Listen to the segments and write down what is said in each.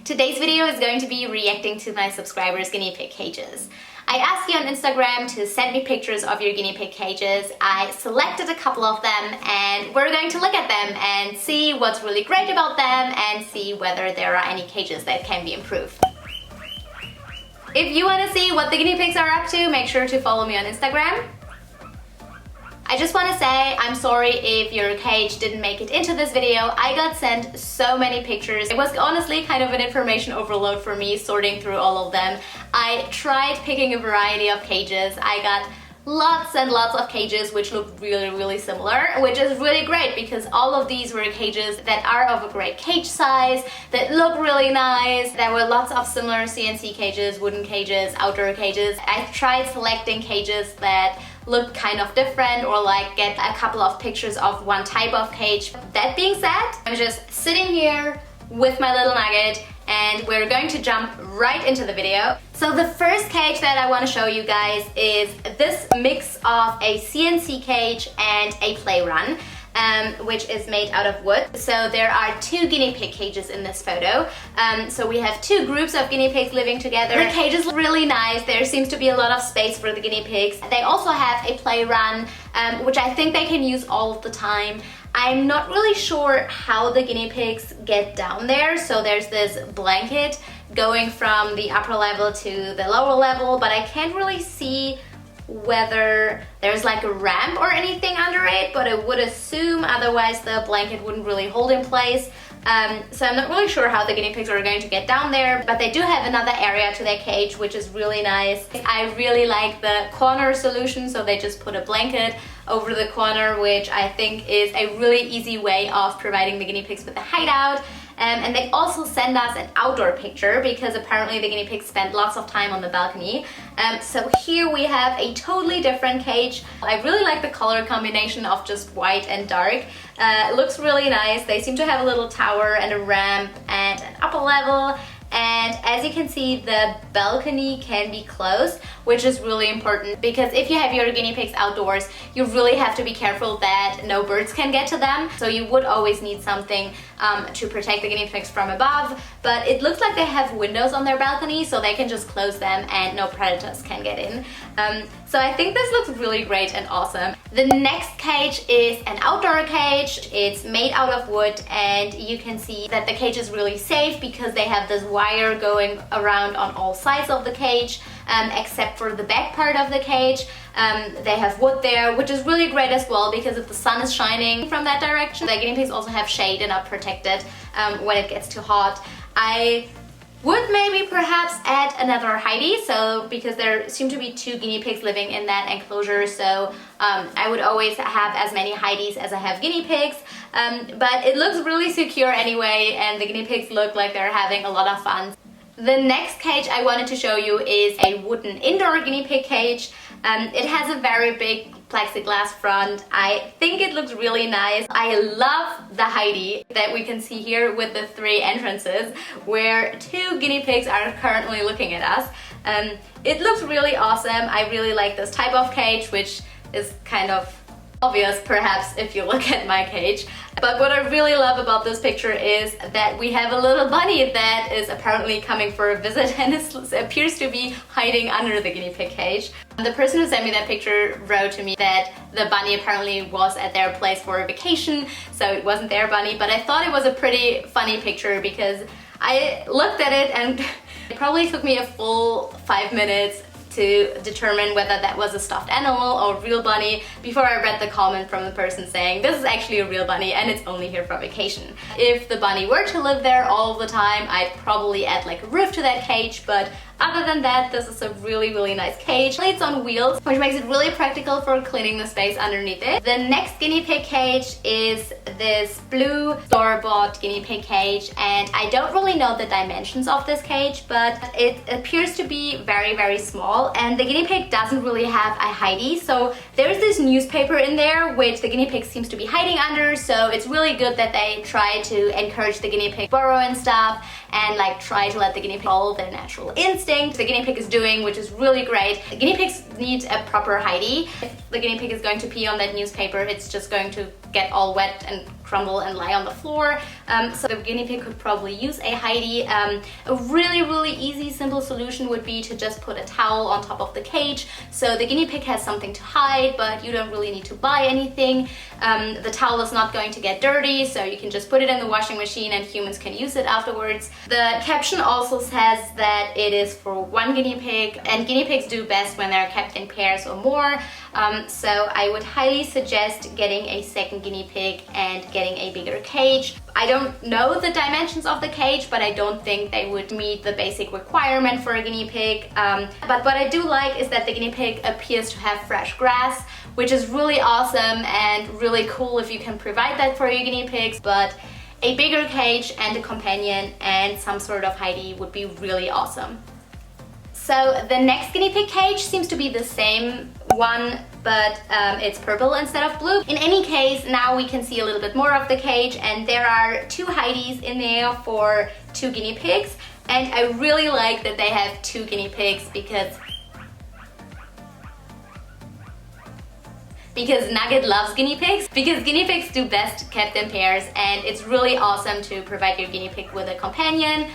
Today's video is going to be reacting to my subscribers' guinea pig cages. I asked you on Instagram to send me pictures of your guinea pig cages. I selected a couple of them and we're going to look at them and see what's really great about them and see whether there are any cages that can be improved. If you want to see what the guinea pigs are up to, make sure to follow me on Instagram. I just want to say I'm sorry if your cage didn't make it into this video. I got sent so many pictures. It was honestly kind of an information overload for me sorting through all of them. I tried picking a variety of cages. I got lots and lots of cages which look really similar, which is really great because all of these were cages that are of a great cage size, that look really nice. There were lots of similar CNC cages, wooden cages, outdoor cages. I tried selecting cages that look kind of different or like get a couple of pictures of one type of cage. That being said, I'm just sitting here with my little Nugget and we're going to jump right into the video. So the first cage that I want to show you guys is this mix of a CNC cage and a play run. Which is made out of wood. So there are two guinea pig cages in this photo. So we have two groups of guinea pigs living together. The cages look really nice. There seems to be a lot of space for the guinea pigs. They also have a play run, which I think they can use all of the time. I'm not really sure how the guinea pigs get down there. So there's this blanket going from the upper level to the lower level, but I can't really see whether there's like a ramp or anything under it, but I would assume otherwise the blanket wouldn't really hold in place. So I'm not really sure how the guinea pigs are going to get down there, but they do have another area to their cage, which is really nice. I really like the corner solution, so they just put a blanket over the corner, which I think is a really easy way of providing the guinea pigs with a hideout. And they also send us an outdoor picture because apparently the guinea pigs spend lots of time on the balcony. So here we have a totally different cage. I really like the color combination of just white and dark. It looks really nice. They seem to have a little tower and a ramp and an upper level. And as you can see, the balcony can be closed, which is really important because if you have your guinea pigs outdoors, you really have to be careful that no birds can get to them. So you would always need something to protect the guinea pigs from above, but it looks like they have windows on their balcony so they can just close them and no predators can get in. So I think this looks really great and awesome. The next cage is an outdoor cage. It's made out of wood and you can see that the cage is really safe because they have this wire going around on all sides of the cage, except for the back part of the cage. They have wood there, which is really great as well because if the sun is shining from that direction, the guinea pigs also have shade and are protected when it gets too hot. I would maybe perhaps add another hidey, so because there seem to be two guinea pigs living in that enclosure, so I would always have as many hideys as I have guinea pigs. But it looks really secure anyway, and the guinea pigs look like they're having a lot of fun. The next cage I wanted to show you is a wooden indoor guinea pig cage. It has a very big plexiglass front. I think it looks really nice. I love the hidey that we can see here with the three entrances where two guinea pigs are currently looking at us. It looks really awesome. I really like this type of cage, which is kind of obvious perhaps if you look at my cage. But what I really love about this picture is that we have a little bunny that is apparently coming for a visit and appears to be hiding under the guinea pig cage. The person who sent me that picture wrote to me that the bunny apparently was at their place for a vacation, so it wasn't their bunny, but I thought it was a pretty funny picture because I looked at it and it probably took me a full 5 minutes to determine whether that was a stuffed animal or a real bunny before I read the comment from the person saying this is actually a real bunny and it's only here for vacation. If the bunny were to live there all the time, I'd probably add like a roof to that cage, but other than that, this is a really nice cage. It's on wheels, which makes it really practical for cleaning the space underneath it. The next guinea pig cage is this blue store-bought guinea pig cage, and I don't really know the dimensions of this cage, but it appears to be very small, and the guinea pig doesn't really have a hidey, so there's this newspaper in there which the guinea pig seems to be hiding under, so it's really good that they try to encourage the guinea pig burrow and stuff and like try to let the guinea pig follow their natural instinct the guinea pig is doing, which is really great. Guinea pigs need a proper hidey. If the guinea pig is going to pee on that newspaper, it's just going to get all wet and crumble and lie on the floor. So the guinea pig could probably use a hidey. A really easy, simple solution would be to just put a towel on top of the cage, so the guinea pig has something to hide, but you don't really need to buy anything. The towel is not going to get dirty, so you can just put it in the washing machine and humans can use it afterwards. The caption also says that it is for one guinea pig, and guinea pigs do best when they're kept in pairs or more. So I would highly suggest getting a second guinea pig and getting a bigger cage. I don't know the dimensions of the cage, but I don't think they would meet the basic requirement for a guinea pig. But what I do like is that the guinea pig appears to have fresh grass, which is really awesome and really cool if you can provide that for your guinea pigs. But a bigger cage and a companion and some sort of hidey would be really awesome. So the next guinea pig cage seems to be the same one, but it's purple instead of blue. In any case, now we can see a little bit more of the cage, and there are 2 hideys in there for 2 guinea pigs. And I really like that they have 2 guinea pigs because Nugget loves guinea pigs, because guinea pigs do best kept in pairs, and it's really awesome to provide your guinea pig with a companion.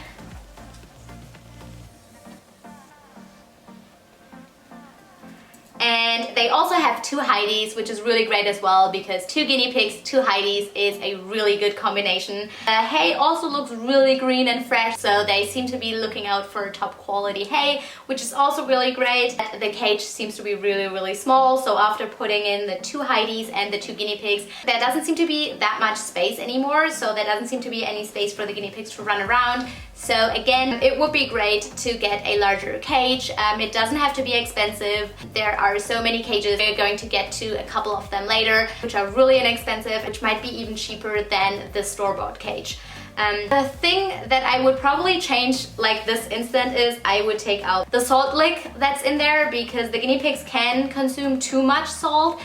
And they also have 2 hideys, which is really great as well, because 2 guinea pigs, 2 hideys is a really good combination. Hay also looks really green and fresh, so they seem to be looking out for top quality hay, which is also really great. The cage seems to be really small, so after putting in the 2 hideys and the 2 guinea pigs, there doesn't seem to be that much space anymore, so there doesn't seem to be any space for the guinea pigs to run around. So again, it would be great to get a larger cage. It doesn't have to be expensive. There are so many cages. We're going to get to a couple of them later, which are really inexpensive, which might be even cheaper than the store-bought cage. The thing that I would probably change like this instant is I would take out the salt lick that's in there, because the guinea pigs can consume too much salt.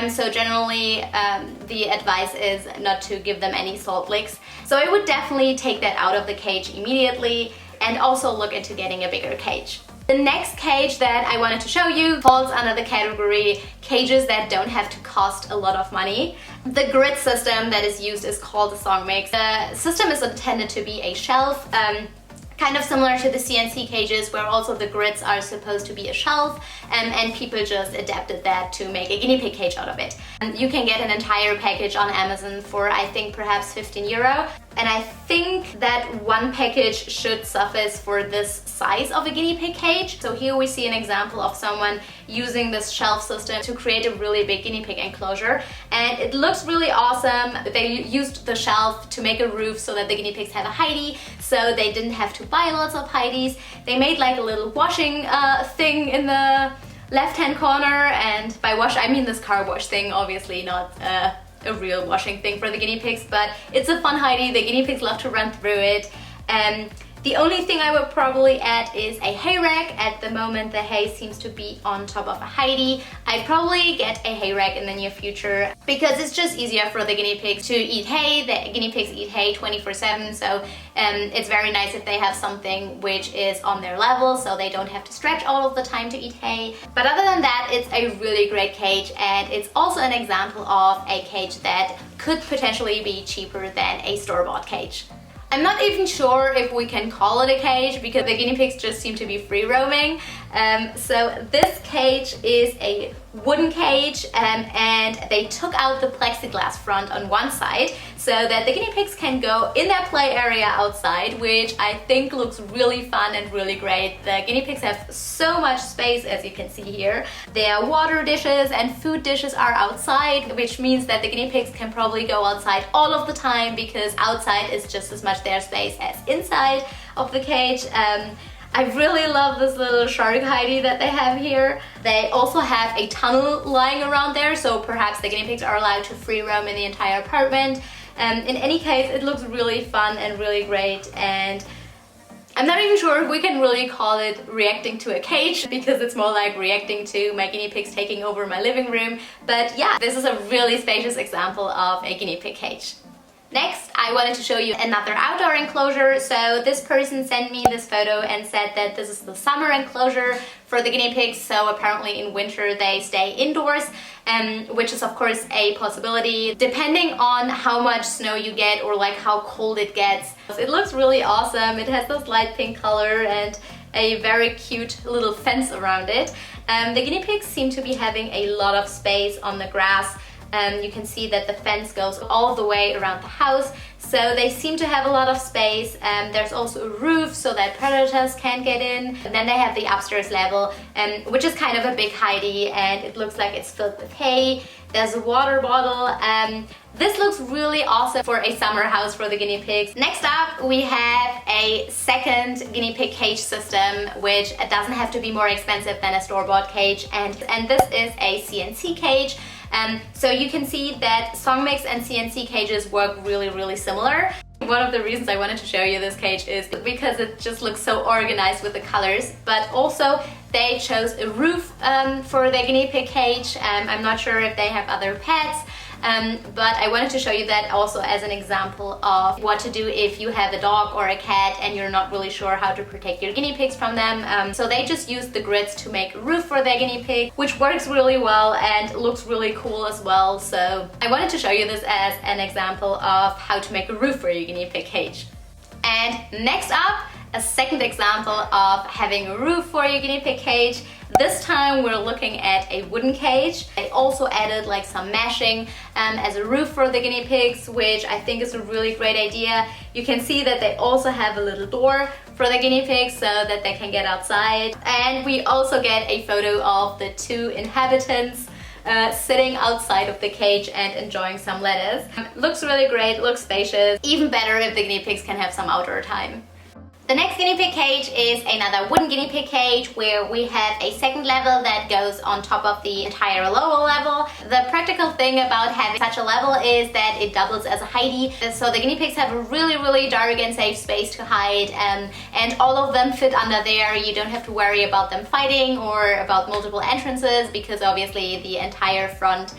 So generally the advice is not to give them any salt licks. So I would definitely take that out of the cage immediately, and also look into getting a bigger cage. The next cage that I wanted to show you falls under the category cages that don't have to cost a lot of money. The grid system that is used is called a song mix. The system is intended to be a shelf, kind of similar to the CNC cages, where also the grids are supposed to be a shelf, and people just adapted that to make a guinea pig cage out of it. You can get an entire package on Amazon for, I think, perhaps 15 euro. And I think that one package should suffice for this size of a guinea pig cage. So here we see an example of someone using this shelf system to create a really big guinea pig enclosure. And it looks really awesome. They used the shelf to make a roof so that the guinea pigs have a hidey, so they didn't have to buy lots of hideys. They made like a little washing thing in the left-hand corner, and by wash I mean this car wash thing, obviously not a real washing thing for the guinea pigs, but it's a fun hidey. The guinea pigs love to run through it. The only thing I would probably add is a hay rack. At the moment the hay seems to be on top of a hidey. I'd probably get a hay rack in the near future, because it's just easier for the guinea pigs to eat hay. The guinea pigs eat hay 24/7, so it's very nice if they have something which is on their level, so they don't have to stretch all of the time to eat hay. But other than that, it's a really great cage, and it's also an example of a cage that could potentially be cheaper than a store-bought cage. I'm not even sure if we can call it a cage, because the guinea pigs just seem to be free roaming. So this cage is a wooden cage, and they took out the plexiglass front on one side so that the guinea pigs can go in their play area outside, which I think looks really fun and really great. The guinea pigs have so much space, as you can see here. Their water dishes and food dishes are outside, which means that the guinea pigs can probably go outside all of the time, because outside is just as much their space as inside of the cage. I really love this little shark hidey that they have here. They also have a tunnel lying around there, so perhaps the guinea pigs are allowed to free roam in the entire apartment. In any case, it looks really fun and really great, and I'm not even sure if we can really call it reacting to a cage, because it's more like reacting to my guinea pigs taking over my living room. But yeah, this is a really spacious example of a guinea pig cage. Next, I wanted to show you another outdoor enclosure. So this person sent me this photo and said that this is the summer enclosure for the guinea pigs. So apparently in winter they stay indoors, which is of course a possibility depending on how much snow you get or like how cold it gets. It looks really awesome. It has this light pink color and a very cute little fence around it. The guinea pigs seem to be having a lot of space on the grass. You can see that the fence goes all the way around the house, so they seem to have a lot of space. There's also a roof so that predators can't get in. And then they have the upstairs level, which is kind of a big hidey, and it looks like it's filled with hay. There's a water bottle. This looks really awesome for a summer house for the guinea pigs. Next up, we have a second guinea pig cage system, which doesn't have to be more expensive than a store-bought cage, and this is a CNC cage. So you can see that song mix and CNC cages work really similar. One of the reasons I wanted to show you this cage is because it just looks so organized with the colors, but also they chose a roof for their guinea pig cage. I'm not sure if they have other pets, but I wanted to show you that also as an example of what to do if you have a dog or a cat and you're not really sure how to protect your guinea pigs from them. So they just used the grids to make a roof for their guinea pig, which works really well and looks really cool as well. So I wanted to show you this as an example of how to make a roof for your guinea pig cage. And next up, a second example of having a roof for your guinea pig cage. This time we're looking at a wooden cage. I also added like some meshing as a roof for the guinea pigs, which I think is a really great idea. You can see that they also have a little door for the guinea pigs so that they can get outside. And we also get a photo of the two inhabitants sitting outside of the cage and enjoying some lettuce. Looks really great, looks spacious. Even better if the guinea pigs can have some outdoor time. The next guinea pig cage is another wooden guinea pig cage where we have a second level that goes on top of the entire lower level. The practical thing about having such a level is that it doubles as a hidey, so the guinea pigs have a really dark and safe space to hide, and all of them fit under there. You don't have to worry about them fighting or about multiple entrances because obviously the entire front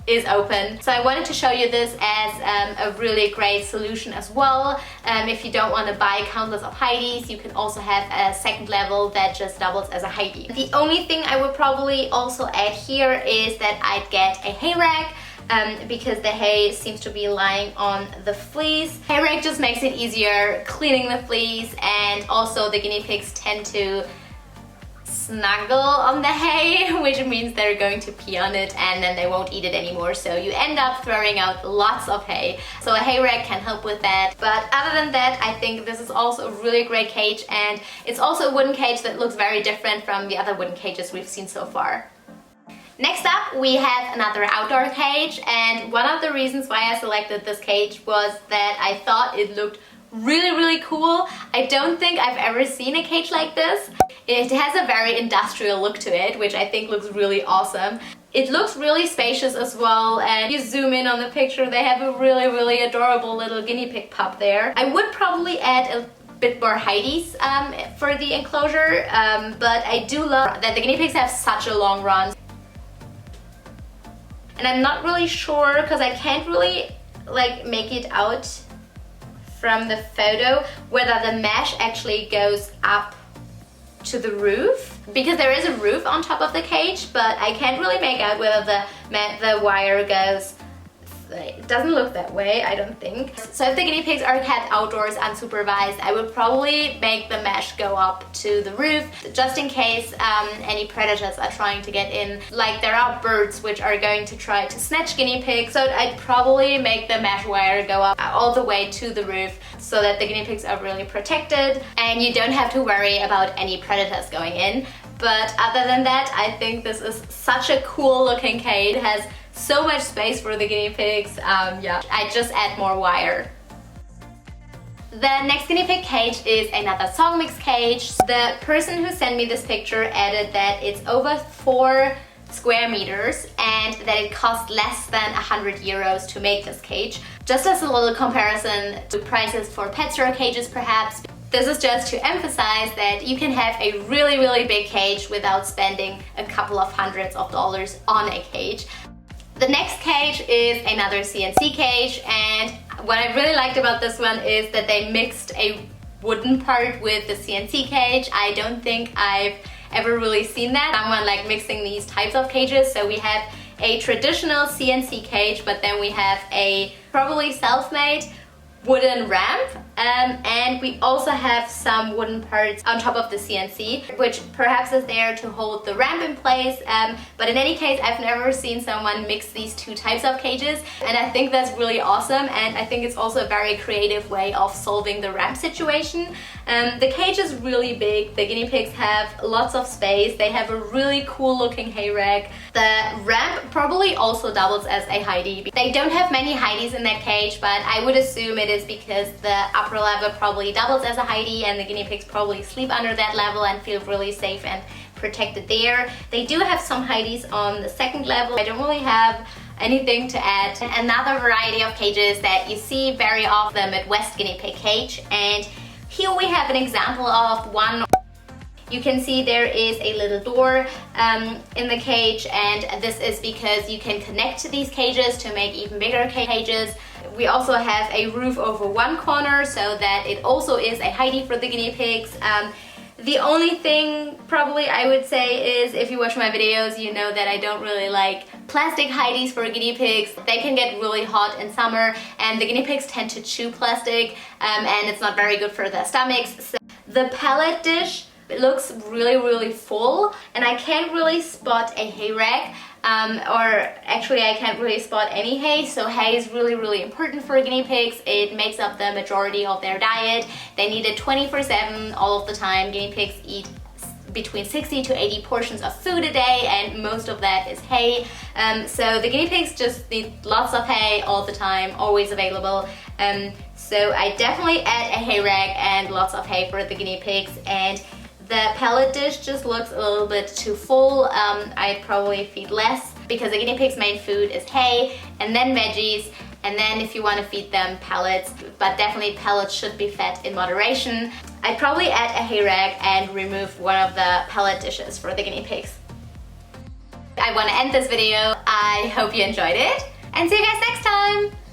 is open. So I wanted to show you this as a really great solution as well. If you don't want to buy countless of hideys, you can also have a second level that just doubles as a hidey. The only thing I would probably also add here is that I'd get a hay rack, because the hay seems to be lying on the fleece. Hay rack just makes it easier cleaning the fleece, and also the guinea pigs tend to snuggle on the hay, which means they're going to pee on it and then they won't eat it anymore, so you end up throwing out lots of hay. So a hay rack can help with that. But other than that, I think this is also a really great cage, and it's also a wooden cage that looks very different from the other wooden cages we've seen so far. Next up, we have another outdoor cage, and one of the reasons why I selected this cage was that I thought it looked really cool. I don't think I've ever seen a cage like this. It has a very industrial look to it, which I think looks really awesome. It looks really spacious as well, and you zoom in on the picture, they have a really adorable little guinea pig pup there. I would probably add a bit more hideys for the enclosure, but I do love that the guinea pigs have such a long run. And I'm not really sure, because I can't really like make it out from the photo, whether the mesh actually goes up to the roof, because there is a roof on top of the cage, but I can't really make out whether the wire goes. It doesn't look that way, I don't think. So if the guinea pigs are kept outdoors unsupervised, I would probably make the mesh go up to the roof, just in case any predators are trying to get in. Like there are birds which are going to try to snatch guinea pigs, so I'd probably make the mesh wire go up all the way to the roof so that the guinea pigs are really protected and you don't have to worry about any predators going in. But other than that, I think this is such a cool looking cage. It has so much space for the guinea pigs. Yeah, I just add more wire. The next guinea pig cage is another song mix cage. The person who sent me this picture added that it's over 4 square meters and that it cost less than 100 euros to make this cage. Just as a little comparison to prices for pet store cages perhaps, this is just to emphasize that you can have a really big cage without spending a couple of hundreds of dollars on a cage. The next cage is another CNC cage, and what I really liked about this one is that they mixed a wooden part with the CNC cage. I don't think I've ever really seen that. Someone like mixing these types of cages. So we have a traditional CNC cage, but then we have a probably self-made wooden ramp, and we also have some wooden parts on top of the CNC, which perhaps is there to hold the ramp in place, but in any case, I've never seen someone mix these two types of cages, and I think that's really awesome, and I think it's also a very creative way of solving the ramp situation. The cage is really big, the guinea pigs have lots of space, they have a really cool looking hay rack. The ramp probably also doubles as a hidey. They don't have many hideys in that cage, but I would assume it is because the upper level probably doubles as a hidey and the guinea pigs probably sleep under that level and feel really safe and protected there. They do have some hideys on the second level. I don't really have anything to add. Another variety of cages that you see very often, the Midwest guinea pig cage, and here we have an example of one. You can see there is a little door in the cage, and this is because you can connect to these cages to make even bigger cages. We also have a roof over one corner so that it also is a hidey for the guinea pigs. The only thing probably I would say is, if you watch my videos, you know that I don't really like plastic hideys for guinea pigs. They can get really hot in summer and the guinea pigs tend to chew plastic, and it's not very good for their stomachs. So the pellet dish, it looks really full, and I can't really spot a hay rack, or actually I can't really spot any hay, so hay is really important for guinea pigs. It makes up the majority of their diet. They need it 24/7 all of the time. Guinea pigs eat between 60 to 80 portions of food a day, and most of that is hay. So the guinea pigs just need lots of hay all the time, always available. So I definitely add a hay rack and lots of hay for the guinea pigs, and the pellet dish just looks a little bit too full. I'd probably feed less because the guinea pig's main food is hay and then veggies, and then if you want to feed them pellets, but definitely pellets should be fed in moderation. I'd probably add a hay rack and remove one of the pellet dishes for the guinea pigs. I want to end this video. I hope you enjoyed it, and see you guys next time!